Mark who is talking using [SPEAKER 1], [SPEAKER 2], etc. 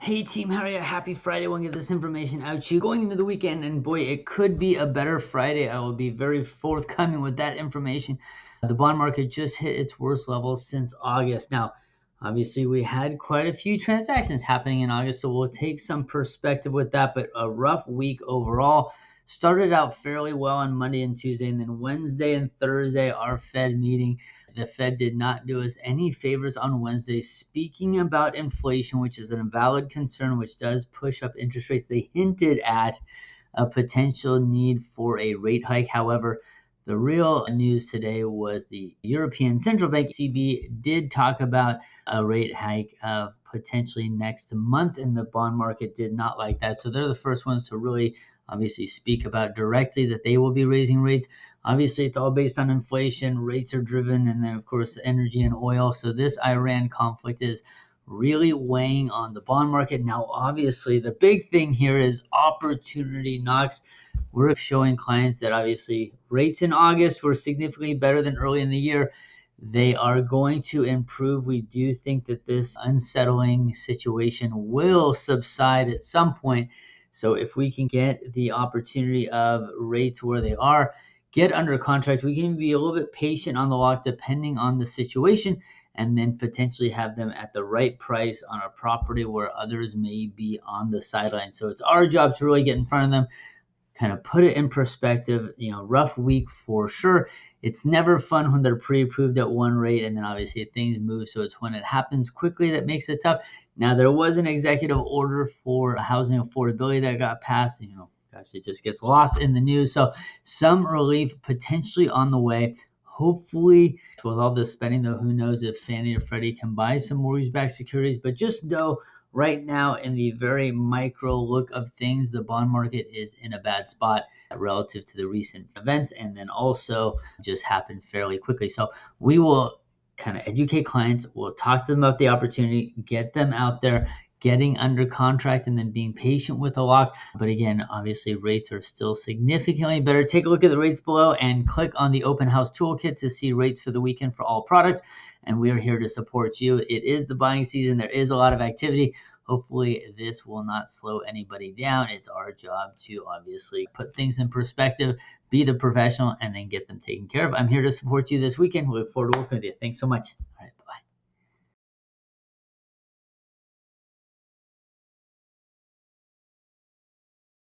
[SPEAKER 1] Hey team, how are you? Happy Friday. We'll get this information out to you going into the weekend, and boy, it could be a better Friday. I will be very forthcoming with that information. The bond market just hit its worst level since August. Now, obviously, we had quite a few transactions happening in August, so we'll take some perspective with that, but a rough week overall. Started out fairly well on Monday and Tuesday, and then Wednesday and Thursday, our Fed meeting. The Fed did not do us any favors on Wednesday, speaking about inflation, which is a valid concern, which does push up interest rates. They hinted at a potential need for a rate hike. However, the real news today was the European Central Bank, ECB, did talk about a rate hike potentially next month, and the bond market did not like that. So they're the first ones to really obviously speak about directly that they will be raising rates. Obviously, it's all based on inflation. Rates are driven, and then, of course, energy and oil. So this Iran conflict is really weighing on the bond market. Now, obviously, the big thing here is opportunity knocks. We're showing clients that obviously rates in August were significantly better than early in the year. They are going to improve. We do think that this unsettling situation will subside at some point. So if we can get the opportunity of rates where they are, get under contract, we can be a little bit patient on the lock depending on the situation, and then potentially have them at the right price on a property where others may be on the sideline. So it's our job to really get in front of them, kind of put it in perspective. Rough week for sure. It's never fun when they're pre-approved at one rate and then obviously things move. So it's when it happens quickly that makes it tough. Now, there was an executive order for housing affordability that got passed. Gosh, it just gets lost in the news. So some relief potentially on the way. Hopefully, with all this spending, though, who knows if Fannie or Freddie can buy some mortgage-backed securities. But just know right now, in the very micro look of things, the bond market is in a bad spot relative to the recent events, and then also just happened fairly quickly. So we will kind of educate clients. We'll talk to them about the opportunity, get them out there, getting under contract, and then being patient with a lock. But again, obviously rates are still significantly better. Take a look at the rates below and click on the open house toolkit to see rates for the weekend for all products. And we are here to support you. It is the buying season. There is a lot of activity. Hopefully this will not slow anybody down. It's our job to obviously put things in perspective, be the professional, and then get them taken care of. I'm here to support you this weekend. We look forward to working with you. Thanks so much. All right.